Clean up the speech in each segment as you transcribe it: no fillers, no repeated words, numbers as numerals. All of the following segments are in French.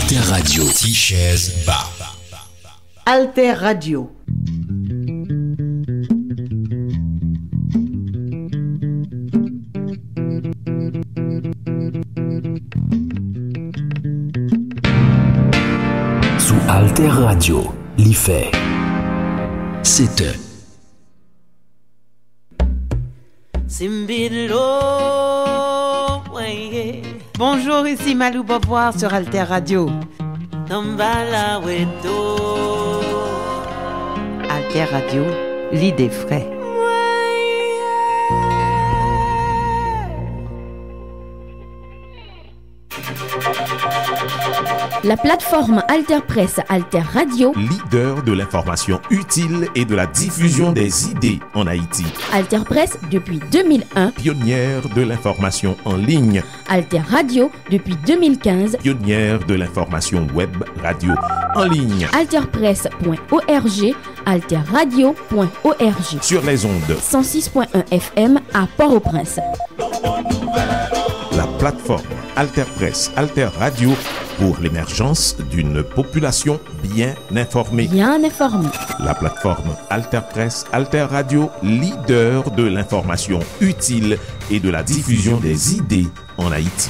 Alter Radio. Tichèze Ba. Alter Radio. Sous Alter Radio, l'IFE. C'était Bonjour, ici Malou Boboir sur Alter Radio. Alter Radio, l'idée frais. La plateforme Alter Press Alter Radio, leader de l'information utile et de la diffusion des idées en Haïti. Alter Press depuis 2001, Pionnière de l'information en ligne. Alter Radio depuis 2015, Pionnière de l'information web radio en ligne. alterpress.org, alterradio.org. Sur les ondes 106.1 FM à Port-au-Prince. La plateforme Alter Press Alter Radio pour l'émergence d'une population bien informée. Bien informée. La plateforme Alter Press Alter Radio, leader de l'information utile et de la diffusion des idées en Haïti.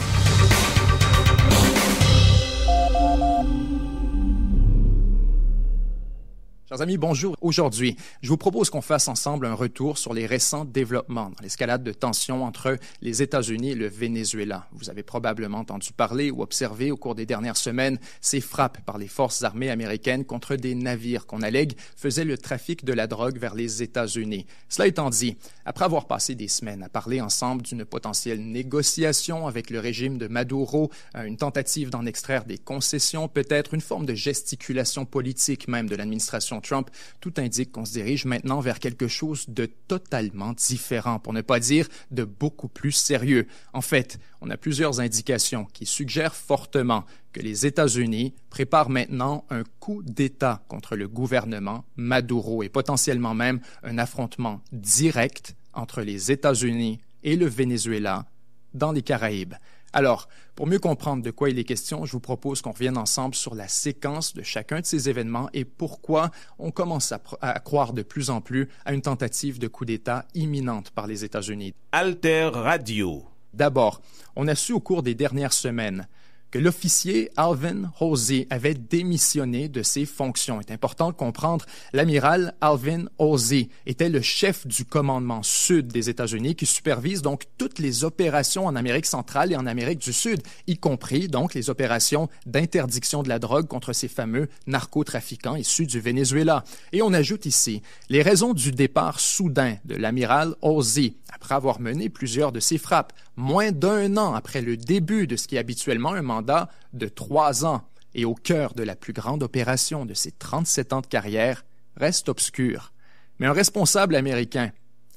Chers amis, bonjour. Aujourd'hui, je vous propose qu'on fasse ensemble un retour sur les récents développements dans l'escalade de tensions entre les États-Unis et le Venezuela. Vous avez probablement entendu parler ou observé au cours des dernières semaines ces frappes par les forces armées américaines contre des navires qu'on allègue faisaient le trafic de la drogue vers les États-Unis. Cela étant dit, après avoir passé des semaines à parler ensemble d'une potentielle négociation avec le régime de Maduro, une tentative d'en extraire des concessions, peut-être une forme de gesticulation politique même de l'administration Trump, tout indique qu'on se dirige maintenant vers quelque chose de totalement différent, pour ne pas dire de beaucoup plus sérieux. En fait, on a plusieurs indications qui suggèrent fortement que les États-Unis préparent maintenant un coup d'État contre le gouvernement Maduro et potentiellement même un affrontement direct entre les États-Unis et le Venezuela dans les Caraïbes. Alors, pour mieux comprendre de quoi il est question, je vous propose qu'on revienne ensemble sur la séquence de chacun de ces événements et pourquoi on commence à croire de plus en plus à une tentative de coup d'État imminente par les États-Unis. Alter Radio. D'abord, on a su au cours des dernières semaines que l'officier Alvin Halsey avait démissionné de ses fonctions. Il est important de comprendre, l'amiral Alvin Halsey était le chef du commandement sud des États-Unis qui supervise donc toutes les opérations en Amérique centrale et en Amérique du Sud, y compris donc les opérations d'interdiction de la drogue contre ces fameux narcotrafiquants issus du Venezuela. Et on ajoute ici les raisons du départ soudain de l'amiral Halsey après avoir mené plusieurs de ses frappes, moins d'un an après le début de ce qui est habituellement un mandat de 3 ans et au cœur de la plus grande opération de ses 37 ans de carrière, reste obscur. Mais un responsable américain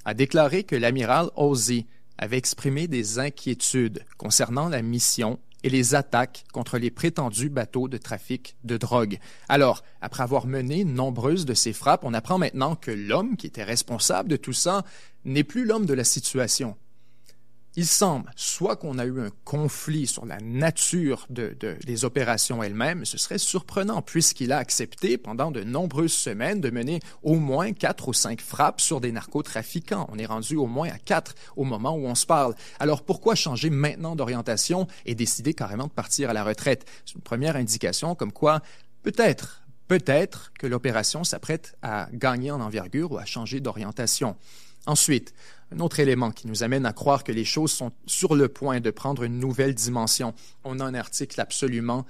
a déclaré que l'amiral Halsey avait exprimé des inquiétudes concernant la mission et les attaques contre les prétendus bateaux de trafic de drogue. Alors, après avoir mené nombreuses de ces frappes, on apprend maintenant que l'homme qui était responsable de tout ça n'est plus l'homme de la situation. Il semble soit qu'on a eu un conflit sur la nature des opérations elles-mêmes, ce serait surprenant puisqu'il a accepté pendant de nombreuses semaines de mener au moins 4 ou 5 frappes sur des narcotrafiquants. On est rendu au moins à 4 au moment où on se parle. Alors pourquoi changer maintenant d'orientation et décider carrément de partir à la retraite? C'est une première indication comme quoi peut-être que l'opération s'apprête à gagner en envergure ou à changer d'orientation. Ensuite, un autre élément qui nous amène à croire que les choses sont sur le point de prendre une nouvelle dimension. On a un article absolument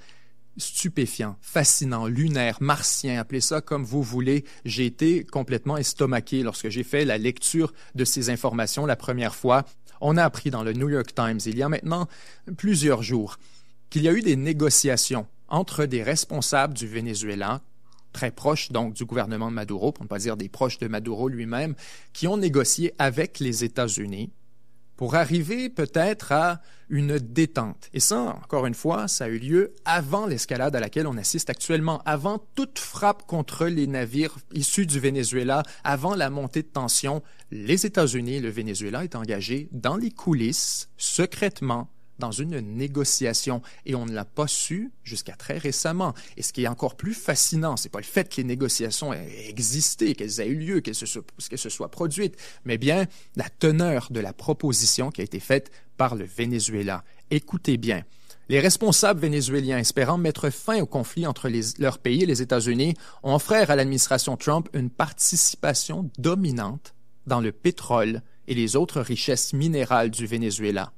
stupéfiant, fascinant, lunaire, martien, appelez ça comme vous voulez. J'ai été complètement estomaqué lorsque j'ai fait la lecture de ces informations la première fois. On a appris dans le New York Times, il y a maintenant plusieurs jours, qu'il y a eu des négociations entre des responsables du Venezuela, très proches donc du gouvernement de Maduro, pour ne pas dire des proches de Maduro lui-même, qui ont négocié avec les États-Unis pour arriver peut-être à une détente. Et ça, encore une fois, ça a eu lieu avant l'escalade à laquelle on assiste actuellement, avant toute frappe contre les navires issus du Venezuela, avant la montée de tension. Les États-Unis et le Venezuela est engagé dans les coulisses, secrètement, dans une négociation et on ne l'a pas su jusqu'à très récemment. Et ce qui est encore plus fascinant, c'est pas le fait que les négociations aient existé, qu'elles aient eu lieu, qu'elles se soient produites, mais bien la teneur de la proposition qui a été faite par le Venezuela. Écoutez bien. Les responsables vénézuéliens, espérant mettre fin au conflit entre leur pays et les États-Unis, ont offert à l'administration Trump une participation dominante dans le pétrole et les autres richesses minérales du Venezuela.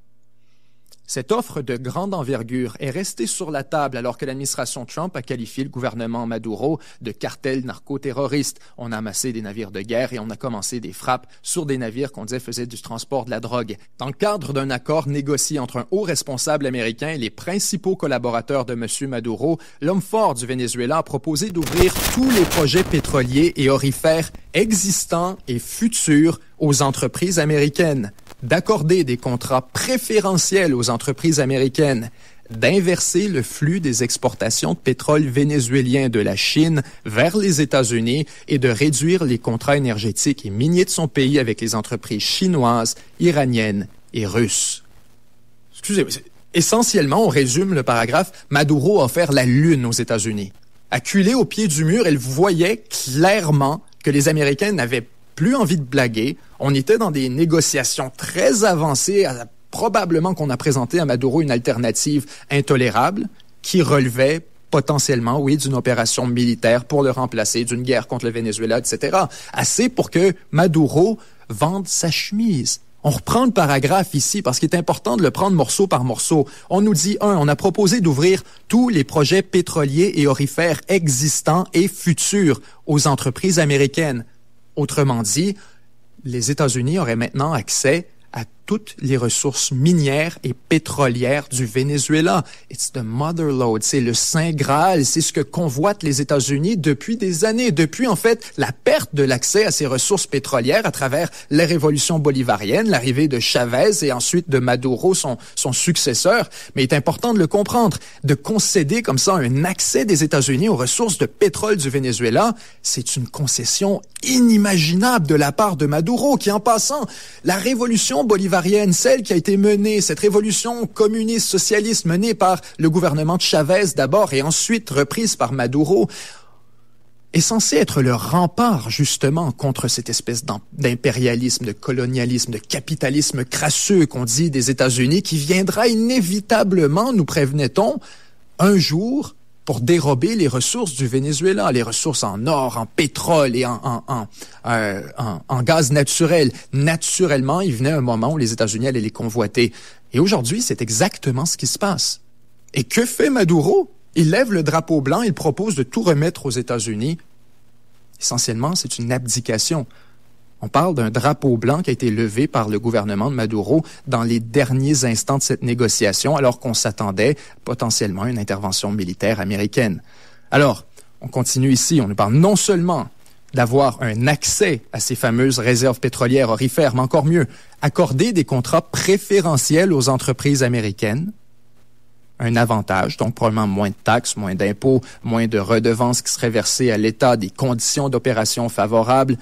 Cette offre de grande envergure est restée sur la table alors que l'administration Trump a qualifié le gouvernement Maduro de cartel narco-terroriste. On a amassé des navires de guerre et on a commencé des frappes sur des navires qu'on disait faisaient du transport de la drogue. Dans le cadre d'un accord négocié entre un haut responsable américain et les principaux collaborateurs de M. Maduro, l'homme fort du Venezuela a proposé d'ouvrir tous les projets pétroliers et aurifères existants et futurs aux entreprises américaines, d'accorder des contrats préférentiels aux entreprises américaines, d'inverser le flux des exportations de pétrole vénézuélien de la Chine vers les États-Unis et de réduire les contrats énergétiques et miniers de son pays avec les entreprises chinoises, iraniennes et russes. Excusez-moi, essentiellement, on résume le paragraphe, Maduro a offert la lune aux États-Unis. Acculé au pied du mur, elle voyait clairement que les Américains n'avaient plus envie de blaguer. On était dans des négociations très avancées. Probablement qu'on a présenté à Maduro une alternative intolérable qui relevait potentiellement, oui, d'une opération militaire pour le remplacer, d'une guerre contre le Venezuela, etc. Assez pour que Maduro vende sa chemise. On reprend le paragraphe ici parce qu'il est important de le prendre morceau par morceau. On nous dit, on a proposé d'ouvrir tous les projets pétroliers et aurifères existants et futurs aux entreprises américaines. Autrement dit, les États-Unis auraient maintenant accès à toutes les ressources minières et pétrolières du Venezuela. It's the mother lode, c'est le Saint Graal, c'est ce que convoitent les États-Unis depuis des années, depuis en fait la perte de l'accès à ces ressources pétrolières à travers la révolution bolivarienne, l'arrivée de Chavez et ensuite de Maduro, son successeur. Mais il est important de le comprendre, de concéder comme ça un accès des États-Unis aux ressources de pétrole du Venezuela, c'est une concession inimaginable de la part de Maduro, qui en passant, la révolution bolivarienne, celle qui a été menée, cette révolution communiste, socialiste menée par le gouvernement de Chavez d'abord et ensuite reprise par Maduro, est censée être le rempart justement contre cette espèce d'impérialisme, de colonialisme, de capitalisme crasseux qu'on dit des États-Unis qui viendra inévitablement, nous prévenait-on, un jour pour dérober les ressources du Venezuela, les ressources en or, en pétrole et en gaz naturel. Naturellement, il venait un moment où les États-Unis allaient les convoiter. Et aujourd'hui, c'est exactement ce qui se passe. Et que fait Maduro? Il lève le drapeau blanc, il propose de tout remettre aux États-Unis. Essentiellement, c'est une abdication. On parle d'un drapeau blanc qui a été levé par le gouvernement de Maduro dans les derniers instants de cette négociation, alors qu'on s'attendait potentiellement à une intervention militaire américaine. Alors, on continue ici, on nous parle non seulement d'avoir un accès à ces fameuses réserves pétrolières aurifères, mais encore mieux, accorder des contrats préférentiels aux entreprises américaines, un avantage, donc probablement moins de taxes, moins d'impôts, moins de redevances qui seraient versées à l'État, des conditions d'opération favorables,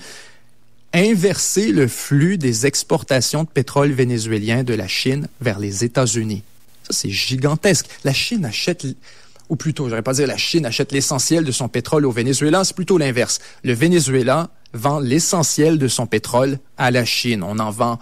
inverser le flux des exportations de pétrole vénézuélien de la Chine vers les États-Unis. Ça, c'est gigantesque. La Chine achète, ou plutôt, j'aurais pas dire la Chine achète l'essentiel de son pétrole au Venezuela, c'est plutôt l'inverse. Le Venezuela vend l'essentiel de son pétrole à la Chine. On en vend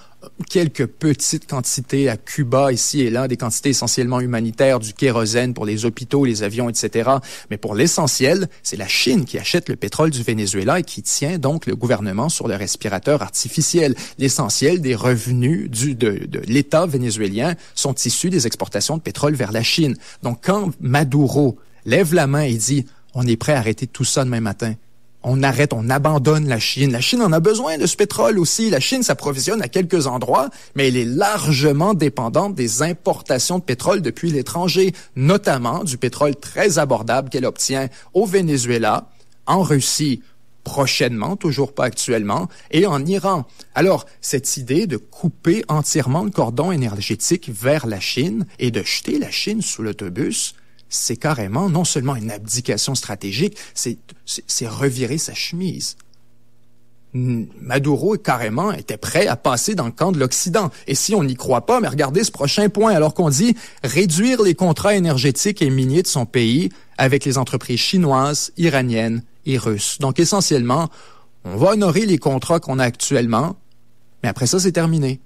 quelques petites quantités à Cuba, ici et là, des quantités essentiellement humanitaires, du kérosène pour les hôpitaux, les avions, etc. Mais pour l'essentiel, c'est la Chine qui achète le pétrole du Venezuela et qui tient donc le gouvernement sur le respirateur artificiel. L'essentiel des revenus de l'État vénézuélien sont issus des exportations de pétrole vers la Chine. Donc quand Maduro lève la main et dit « on est prêt à arrêter tout ça demain matin », on arrête, on abandonne la Chine. La Chine en a besoin de ce pétrole aussi. La Chine s'approvisionne à quelques endroits, mais elle est largement dépendante des importations de pétrole depuis l'étranger, notamment du pétrole très abordable qu'elle obtient au Venezuela, en Russie, prochainement, toujours pas actuellement, et en Iran. Alors, cette idée de couper entièrement le cordon énergétique vers la Chine et de jeter la Chine sous l'autobus, c'est carrément non seulement une abdication stratégique, c'est revirer sa chemise. Maduro carrément était prêt à passer dans le camp de l'Occident. Et si on n'y croit pas, mais regardez ce prochain point, alors qu'on dit réduire les contrats énergétiques et miniers de son pays avec les entreprises chinoises, iraniennes et russes. Donc essentiellement, on va honorer les contrats qu'on a actuellement, mais après ça, c'est terminé.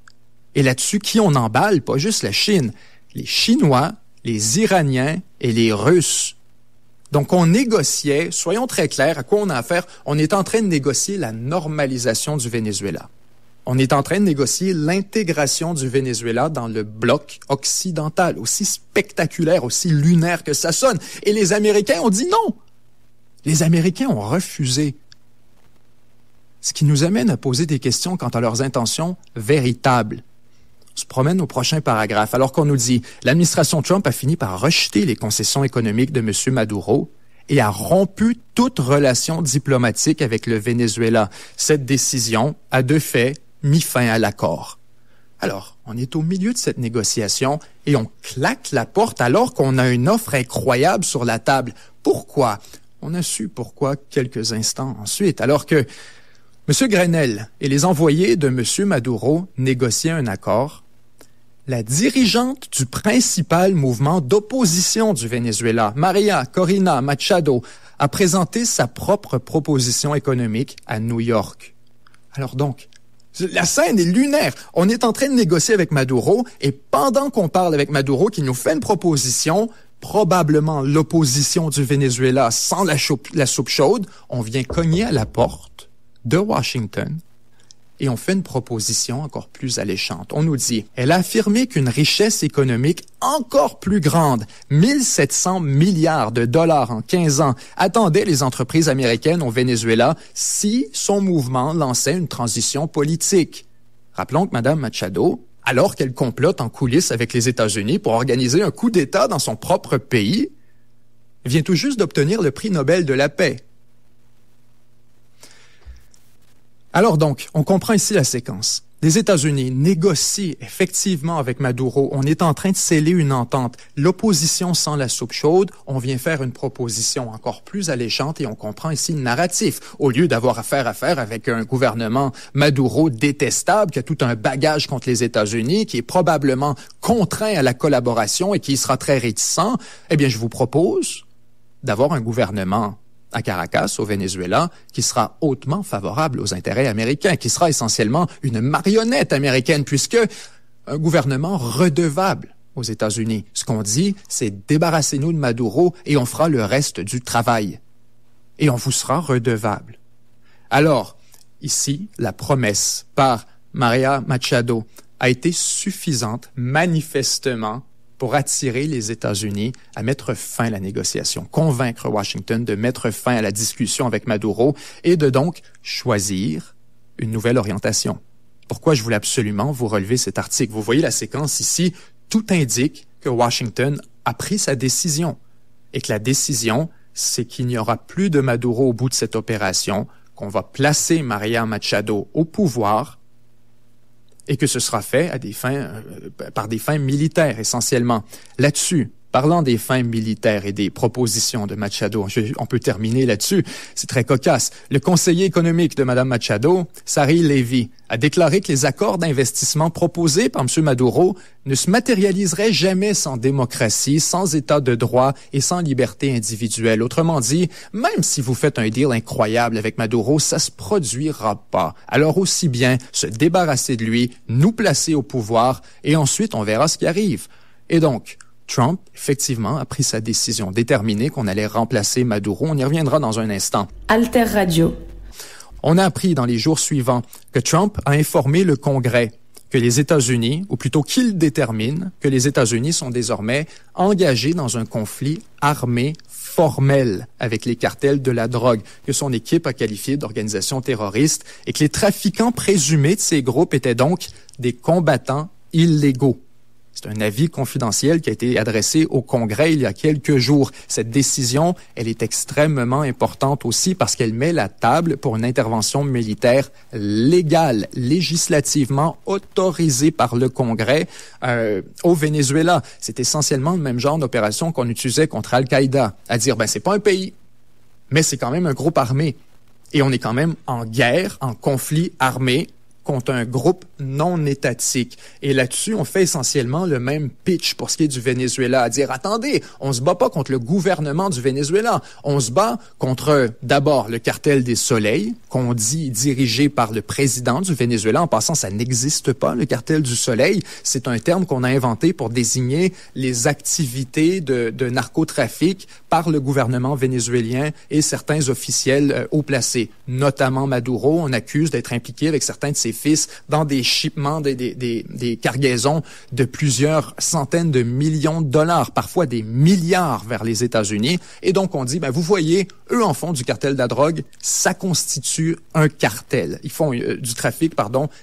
Et là-dessus, qui on emballe? Pas juste la Chine. Les Chinois, les Iraniens et les Russes. Donc, on négociait, soyons très clairs, à quoi on a affaire? On est en train de négocier la normalisation du Venezuela. On est en train de négocier l'intégration du Venezuela dans le bloc occidental, aussi spectaculaire, aussi lunaire que ça sonne. Et les Américains ont dit non. Les Américains ont refusé. Ce qui nous amène à poser des questions quant à leurs intentions véritables. On se promène au prochain paragraphe, alors qu'on nous dit « L'administration Trump a fini par rejeter les concessions économiques de M. Maduro et a rompu toute relation diplomatique avec le Venezuela. Cette décision a de fait mis fin à l'accord. » Alors, on est au milieu de cette négociation et on claque la porte alors qu'on a une offre incroyable sur la table. Pourquoi? On a su pourquoi quelques instants ensuite, alors que M. Grenell et les envoyés de M. Maduro négociaient un accord. La dirigeante du principal mouvement d'opposition du Venezuela, Maria Corina Machado, a présenté sa propre proposition économique à New York. Alors donc, la scène est lunaire. On est en train de négocier avec Maduro et pendant qu'on parle avec Maduro qui nous fait une proposition, probablement l'opposition du Venezuela sans la soupe chaude, on vient cogner à la porte de Washington. Et on fait une proposition encore plus alléchante. On nous dit, elle a affirmé qu'une richesse économique encore plus grande, 1700 milliards de dollars en 15 ans, attendait les entreprises américaines au Venezuela si son mouvement lançait une transition politique. Rappelons que Mme Machado, alors qu'elle complote en coulisses avec les États-Unis pour organiser un coup d'État dans son propre pays, vient tout juste d'obtenir le prix Nobel de la paix. Alors donc, on comprend ici la séquence. Les États-Unis négocient effectivement avec Maduro. On est en train de sceller une entente. L'opposition sans la soupe chaude, on vient faire une proposition encore plus alléchante et on comprend ici le narratif. Au lieu d'avoir affaire avec un gouvernement Maduro détestable qui a tout un bagage contre les États-Unis, qui est probablement contraint à la collaboration et qui sera très réticent, eh bien, je vous propose d'avoir un gouvernement à Caracas, au Venezuela, qui sera hautement favorable aux intérêts américains, qui sera essentiellement une marionnette américaine, puisque un gouvernement redevable aux États-Unis. Ce qu'on dit, c'est débarrassez-nous de Maduro et on fera le reste du travail. Et on vous sera redevable. Alors, ici, la promesse par Maria Machado a été suffisante, manifestement, pour attirer les États-Unis à mettre fin à la négociation, convaincre Washington de mettre fin à la discussion avec Maduro et de donc choisir une nouvelle orientation. Pourquoi je voulais absolument vous relever cet article? Vous voyez la séquence ici, tout indique que Washington a pris sa décision et que la décision, c'est qu'il n'y aura plus de Maduro au bout de cette opération, qu'on va placer Maria Machado au pouvoir et que ce sera fait à des fins, par des fins militaires essentiellement. Là-dessus, parlant des fins militaires et des propositions de Machado, on peut terminer là-dessus, c'est très cocasse. Le conseiller économique de Mme Machado, Sari Levy, a déclaré que les accords d'investissement proposés par M. Maduro ne se matérialiseraient jamais sans démocratie, sans état de droit et sans liberté individuelle. Autrement dit, même si vous faites un deal incroyable avec Maduro, ça se produira pas. Alors aussi bien se débarrasser de lui, nous placer au pouvoir et ensuite on verra ce qui arrive. Et donc, Trump, effectivement, a pris sa décision déterminée qu'on allait remplacer Maduro. On y reviendra dans un instant. Alter Radio. On a appris dans les jours suivants que Trump a informé le Congrès que les États-Unis, ou plutôt qu'il détermine que les États-Unis sont désormais engagés dans un conflit armé formel avec les cartels de la drogue, que son équipe a qualifié d'organisation terroriste et que les trafiquants présumés de ces groupes étaient donc des combattants illégaux. C'est un avis confidentiel qui a été adressé au Congrès il y a quelques jours. Cette décision, elle est extrêmement importante aussi parce qu'elle met la table pour une intervention militaire légale, législativement autorisée par le Congrès au Venezuela. C'est essentiellement le même genre d'opération qu'on utilisait contre Al-Qaïda, à dire, c'est pas un pays, mais c'est quand même un groupe armé. Et on est quand même en guerre, en conflit armé contre un groupe non étatique. Et là-dessus, on fait essentiellement le même pitch pour ce qui est du Venezuela, à dire, attendez, on se bat pas contre le gouvernement du Venezuela, on se bat contre, d'abord, le cartel des soleils, qu'on dit dirigé par le président du Venezuela. En passant, ça n'existe pas, le cartel du soleil. C'est un terme qu'on a inventé pour désigner les activités de narcotrafic par le gouvernement vénézuélien et certains officiels haut placés, notamment Maduro. On accuse d'être impliqué avec certains de ses fils dans des shipments, des cargaisons de plusieurs centaines de millions de dollars, parfois des milliards vers les États-Unis. Et donc, on dit, vous voyez, eux en font du cartel de la drogue, ça constitue un cartel. Ils font du trafic,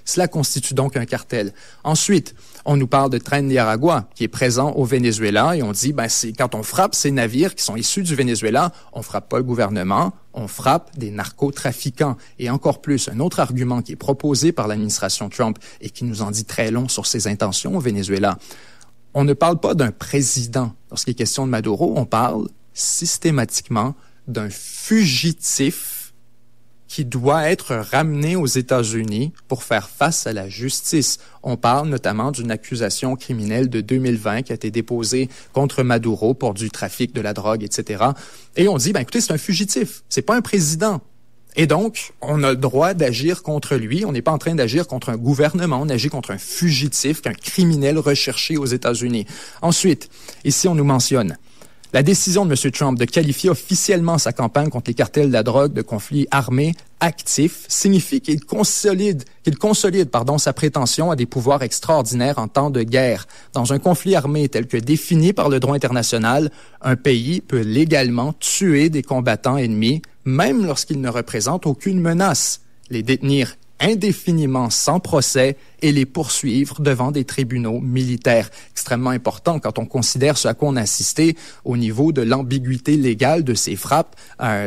cela constitue donc un cartel. Ensuite, on nous parle de Tren de Aragua, qui est présent au Venezuela, et on dit, c'est quand on frappe ces navires qui sont issus du Venezuela, on frappe pas le gouvernement, on frappe des narcotrafiquants. Et encore plus, un autre argument qui est proposé par l'administration Trump et qui nous en dit très long sur ses intentions au Venezuela. On ne parle pas d'un président. Lorsqu'il est question de Maduro, on parle systématiquement d'un fugitif qui doit être ramené aux États-Unis pour faire face à la justice. On parle notamment d'une accusation criminelle de 2020 qui a été déposée contre Maduro pour du trafic de la drogue, etc. Et on dit, écoutez, c'est un fugitif, c'est pas un président. Et donc, on a le droit d'agir contre lui. On n'est pas en train d'agir contre un gouvernement, on agit contre un fugitif, qu'un criminel recherché aux États-Unis. Ensuite, ici, on nous mentionne la décision de M. Trump de qualifier officiellement sa campagne contre les cartels de la drogue de conflit armé actif signifie qu'il consolide sa prétention à des pouvoirs extraordinaires en temps de guerre. Dans un conflit armé tel que défini par le droit international, un pays peut légalement tuer des combattants ennemis, même lorsqu'ils ne représentent aucune menace, les détenir indéfiniment sans procès et les poursuivre devant des tribunaux militaires. Extrêmement important quand on considère ce à quoi on a assisté au niveau de l'ambiguïté légale de ces frappes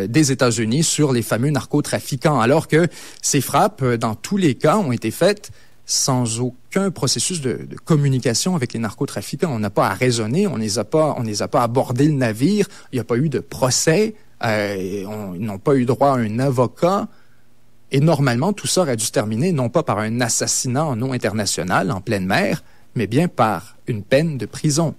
des États-Unis sur les fameux narcotrafiquants, alors que ces frappes, dans tous les cas, ont été faites sans aucun processus de communication avec les narcotrafiquants. On n'a pas à raisonner, on les a pas abordé le navire, il n'y a pas eu de procès, ils n'ont pas eu droit à un avocat. Et normalement, tout ça aurait dû se terminer non pas par un assassinat en eau internationale, en pleine mer, mais bien par une peine de prison,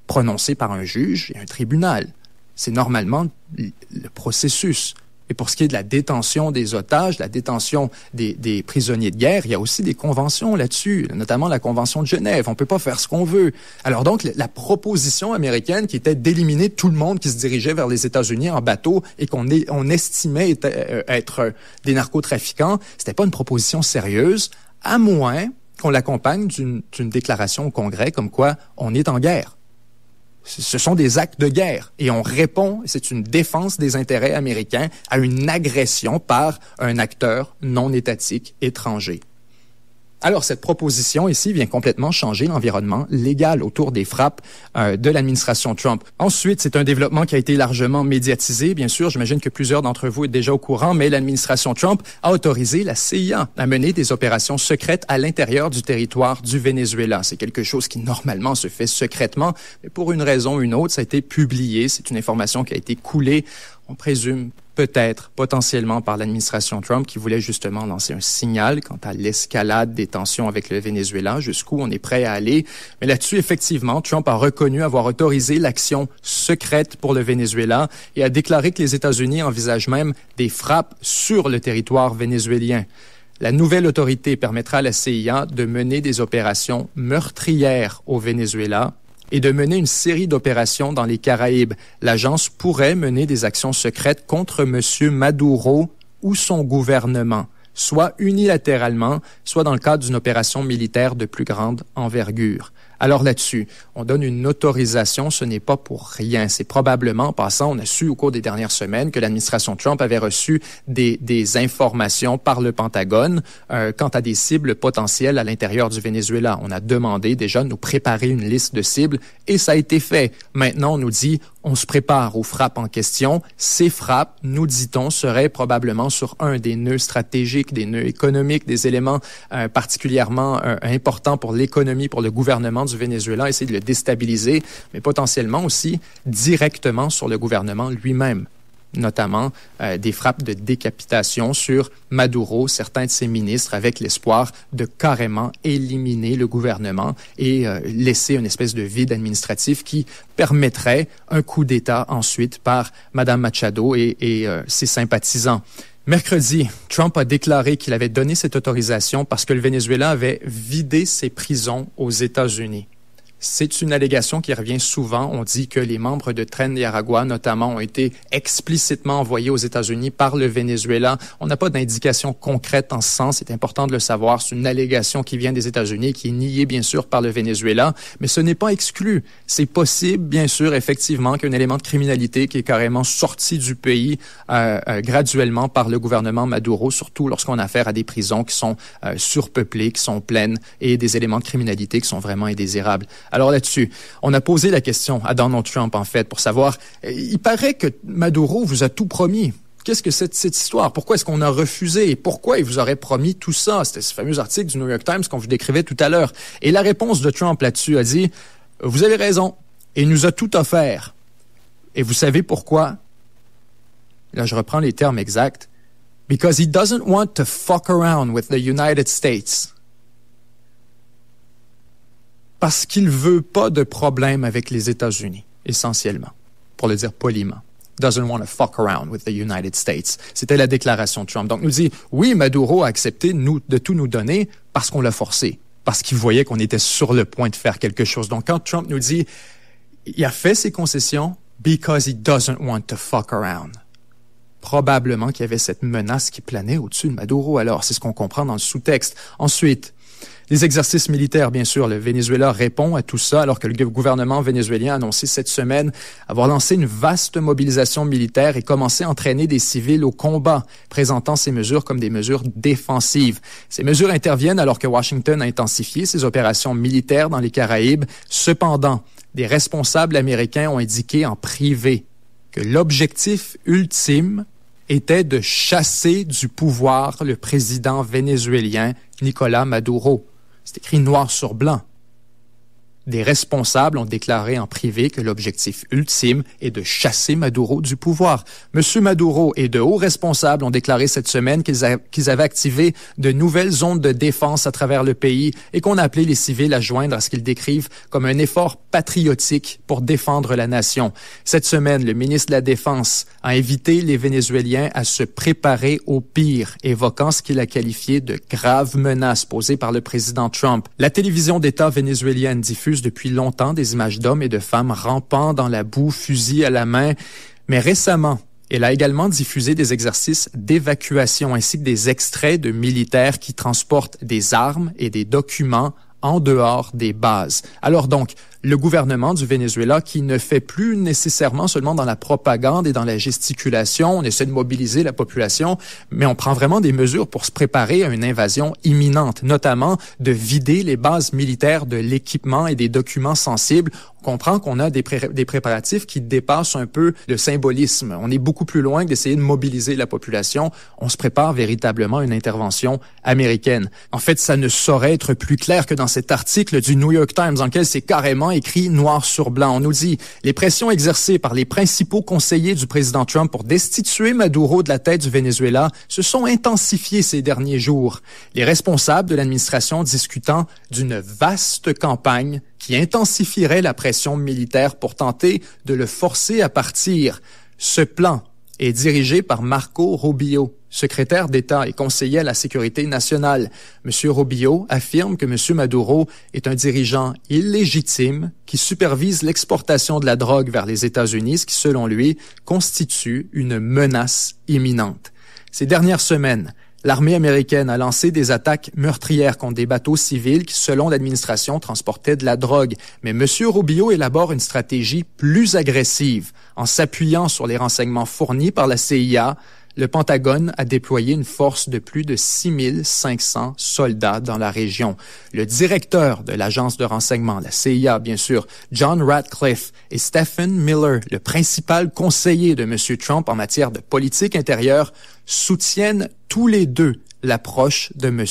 prononcée par un juge et un tribunal. C'est normalement le processus. Et pour ce qui est de la détention des otages, la détention des prisonniers de guerre, il y a aussi des conventions là-dessus, notamment la Convention de Genève. On peut pas faire ce qu'on veut. Alors donc, la proposition américaine qui était d'éliminer tout le monde qui se dirigeait vers les États-Unis en bateau et qu'on estimait être des narcotrafiquants, c'était pas une proposition sérieuse, à moins qu'on l'accompagne d'une déclaration au Congrès comme quoi on est en guerre. Ce sont des actes de guerre et on répond, c'est une défense des intérêts américains à une agression par un acteur non étatique étranger. Alors, cette proposition ici vient complètement changer l'environnement légal autour des frappes de l'administration Trump. Ensuite, c'est un développement qui a été largement médiatisé. Bien sûr, j'imagine que plusieurs d'entre vous êtes déjà au courant, mais l'administration Trump a autorisé la CIA à mener des opérations secrètes à l'intérieur du territoire du Venezuela. C'est quelque chose qui, normalement, se fait secrètement, mais pour une raison ou une autre, ça a été publié. C'est une information qui a été coulée, on présume, peut-être, potentiellement par l'administration Trump qui voulait justement lancer un signal quant à l'escalade des tensions avec le Venezuela, jusqu'où on est prêt à aller. Mais là-dessus, effectivement, Trump a reconnu avoir autorisé l'action secrète pour le Venezuela et a déclaré que les États-Unis envisagent même des frappes sur le territoire vénézuélien. La nouvelle autorité permettra à la CIA de mener des opérations meurtrières au Venezuela et de mener une série d'opérations dans les Caraïbes. L'agence pourrait mener des actions secrètes contre M. Maduro ou son gouvernement, soit unilatéralement, soit dans le cadre d'une opération militaire de plus grande envergure. Alors là-dessus, on donne une autorisation, ce n'est pas pour rien. C'est probablement, en passant, on a su au cours des dernières semaines que l'administration Trump avait reçu des informations par le Pentagone quant à des cibles potentielles à l'intérieur du Venezuela. On a demandé déjà de nous préparer une liste de cibles et ça a été fait. Maintenant, on nous dit, on se prépare aux frappes en question. Ces frappes, nous dit-on, seraient probablement sur un des nœuds stratégiques, des nœuds économiques, des éléments particulièrement importants pour l'économie, pour le gouvernement du Venezuela, essayer de le déstabiliser, mais potentiellement aussi directement sur le gouvernement lui-même. notamment des frappes de décapitation sur Maduro, certains de ses ministres, avec l'espoir de carrément éliminer le gouvernement et laisser une espèce de vide administratif qui permettrait un coup d'État ensuite par Mme Machado et ses sympathisants. Mercredi, Trump a déclaré qu'il avait donné cette autorisation parce que le Venezuela avait vidé ses prisons aux États-Unis. C'est une allégation qui revient souvent. On dit que les membres de Tren de Aragua, notamment, ont été explicitement envoyés aux États-Unis par le Venezuela. On n'a pas d'indication concrète en ce sens. C'est important de le savoir. C'est une allégation qui vient des États-Unis, qui est niée, bien sûr, par le Venezuela. Mais ce n'est pas exclu. C'est possible, bien sûr, effectivement, qu'un élément de criminalité qui est carrément sorti du pays graduellement par le gouvernement Maduro, surtout lorsqu'on a affaire à des prisons qui sont surpeuplées, qui sont pleines, et des éléments de criminalité qui sont vraiment indésirables. Alors là-dessus, on a posé la question à Donald Trump, en fait, pour savoir, il paraît que Maduro vous a tout promis. Qu'est-ce que c'est cette histoire? Pourquoi est-ce qu'on a refusé? Et pourquoi il vous aurait promis tout ça? C'était ce fameux article du New York Times qu'on vous décrivait tout à l'heure. Et la réponse de Trump là-dessus a dit, vous avez raison, il nous a tout offert. Et vous savez pourquoi? Là, je reprends les termes exacts. Because he doesn't want to fuck around with the United States. Parce qu'il veut pas de problème avec les États-Unis, essentiellement, pour le dire poliment. Doesn't want to fuck around with the United States. C'était la déclaration de Trump. Donc, nous dit, oui, Maduro a accepté de tout nous donner parce qu'on l'a forcé, parce qu'il voyait qu'on était sur le point de faire quelque chose. Donc, quand Trump nous dit, il a fait ses concessions because he doesn't want to fuck around. Probablement qu'il y avait cette menace qui planait au-dessus de Maduro. Alors, c'est ce qu'on comprend dans le sous-texte. Ensuite, les exercices militaires, bien sûr, le Venezuela répond à tout ça alors que le gouvernement vénézuélien a annoncé cette semaine avoir lancé une vaste mobilisation militaire et commencé à entraîner des civils au combat, présentant ces mesures comme des mesures défensives. Ces mesures interviennent alors que Washington a intensifié ses opérations militaires dans les Caraïbes. Cependant, des responsables américains ont indiqué en privé que l'objectif ultime était de chasser du pouvoir le président vénézuélien Nicolás Maduro. C'est écrit noir sur blanc. Des responsables ont déclaré en privé que l'objectif ultime est de chasser Maduro du pouvoir. Monsieur Maduro et de hauts responsables ont déclaré cette semaine qu'ils avaient activé de nouvelles zones de défense à travers le pays et qu'on a appelé les civils à joindre à ce qu'ils décrivent comme un effort patriotique pour défendre la nation. Cette semaine, le ministre de la Défense a invité les Vénézuéliens à se préparer au pire, évoquant ce qu'il a qualifié de graves menaces posées par le président Trump. La télévision d'État vénézuélienne diffuse depuis longtemps des images d'hommes et de femmes rampant dans la boue, fusil à la main. Mais récemment, elle a également diffusé des exercices d'évacuation ainsi que des extraits de militaires qui transportent des armes et des documents en dehors des bases. Alors donc, le gouvernement du Venezuela qui ne fait plus nécessairement seulement dans la propagande et dans la gesticulation, on essaie de mobiliser la population, mais on prend vraiment des mesures pour se préparer à une invasion imminente, notamment de vider les bases militaires de l'équipement et des documents sensibles. On comprend qu'on a des préparatifs qui dépassent un peu le symbolisme. On est beaucoup plus loin que d'essayer de mobiliser la population. On se prépare véritablement à une intervention américaine. En fait, ça ne saurait être plus clair que dans cet article du New York Times dans lequel c'est carrément écrit noir sur blanc. On nous dit « Les pressions exercées par les principaux conseillers du président Trump pour destituer Maduro de la tête du Venezuela se sont intensifiées ces derniers jours. Les responsables de l'administration discutant d'une vaste campagne qui intensifierait la pression militaire pour tenter de le forcer à partir. Ce plan est dirigé par Marco Rubio, secrétaire d'État et conseiller à la sécurité nationale. M. Rubio affirme que M. Maduro est un dirigeant illégitime qui supervise l'exportation de la drogue vers les États-Unis, ce qui, selon lui, constitue une menace imminente. Ces dernières semaines, l'armée américaine a lancé des attaques meurtrières contre des bateaux civils qui, selon l'administration, transportaient de la drogue. Mais M. Rubio élabore une stratégie plus agressive. En s'appuyant sur les renseignements fournis par la CIA, le Pentagone a déployé une force de plus de 6500 soldats dans la région. Le directeur de l'agence de renseignement, la CIA bien sûr, John Ratcliffe, et Stephen Miller, le principal conseiller de M. Trump en matière de politique intérieure, soutiennent tous les deux l'approche de M.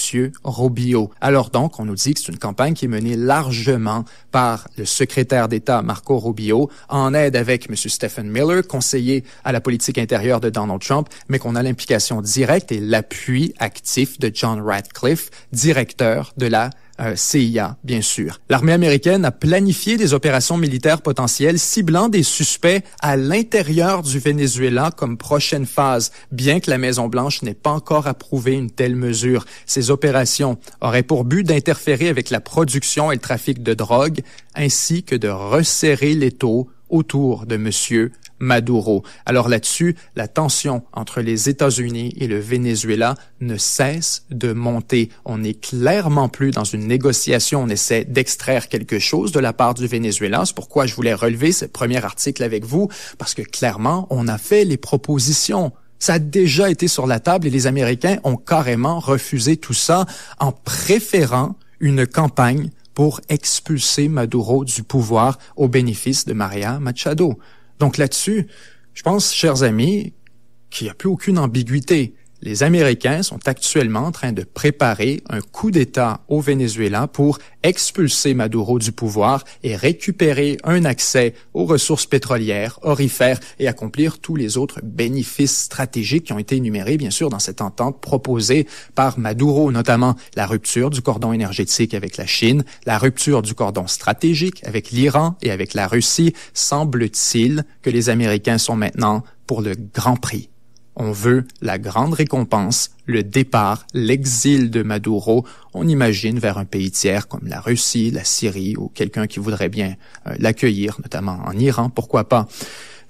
Rubio. Alors donc, on nous dit que c'est une campagne qui est menée largement par le secrétaire d'État Marco Rubio, en aide avec M. Stephen Miller, conseiller à la politique intérieure de Donald Trump, mais qu'on a l'implication directe et l'appui actif de John Ratcliffe, directeur de la CIA, bien sûr. L'armée américaine a planifié des opérations militaires potentielles ciblant des suspects à l'intérieur du Venezuela comme prochaine phase, bien que la Maison-Blanche n'ait pas encore approuvé une telle mesure. Ces opérations auraient pour but d'interférer avec la production et le trafic de drogue, ainsi que de resserrer l'étau autour de M. Maduro. Alors là-dessus, la tension entre les États-Unis et le Venezuela ne cesse de monter. On n'est clairement plus dans une négociation. On essaie d'extraire quelque chose de la part du Venezuela. C'est pourquoi je voulais relever ce premier article avec vous, parce que clairement, on a fait les propositions. Ça a déjà été sur la table et les Américains ont carrément refusé tout ça en préférant une campagne pour expulser Maduro du pouvoir au bénéfice de María Machado. Donc là-dessus, je pense, chers amis, qu'il n'y a plus aucune ambiguïté. Les Américains sont actuellement en train de préparer un coup d'État au Venezuela pour expulser Maduro du pouvoir et récupérer un accès aux ressources pétrolières, aurifères et accomplir tous les autres bénéfices stratégiques qui ont été énumérés, bien sûr, dans cette entente proposée par Maduro, notamment la rupture du cordon énergétique avec la Chine, la rupture du cordon stratégique avec l'Iran et avec la Russie. Semble-t-il que les Américains sont maintenant pour le grand prix. On veut la grande récompense, le départ, l'exil de Maduro. On imagine vers un pays tiers comme la Russie, la Syrie ou quelqu'un qui voudrait bien l'accueillir, notamment en Iran, pourquoi pas.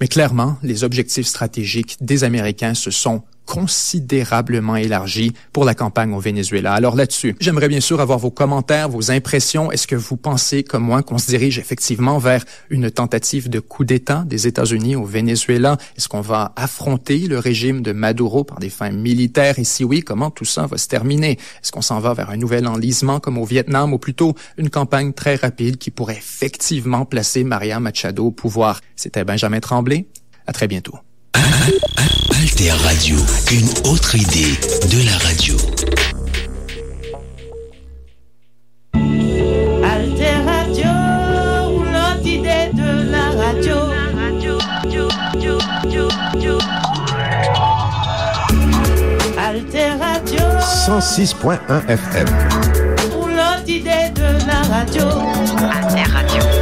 Mais clairement, les objectifs stratégiques des Américains se sont considérablement élargi pour la campagne au Venezuela. Alors là-dessus, j'aimerais bien sûr avoir vos commentaires, vos impressions. Est-ce que vous pensez, comme moi, qu'on se dirige effectivement vers une tentative de coup d'État des États-Unis au Venezuela? Est-ce qu'on va affronter le régime de Maduro par des fins militaires? Et si oui, comment tout ça va se terminer? Est-ce qu'on s'en va vers un nouvel enlisement comme au Vietnam ou plutôt une campagne très rapide qui pourrait effectivement placer María Machado au pouvoir? C'était Benjamin Tremblay. À très bientôt. Alter Radio, une autre idée de la radio. Alter Radio, l'autre idée de la radio. Alter Radio 106.1 FM. L'autre idée de la radio. Alter Radio.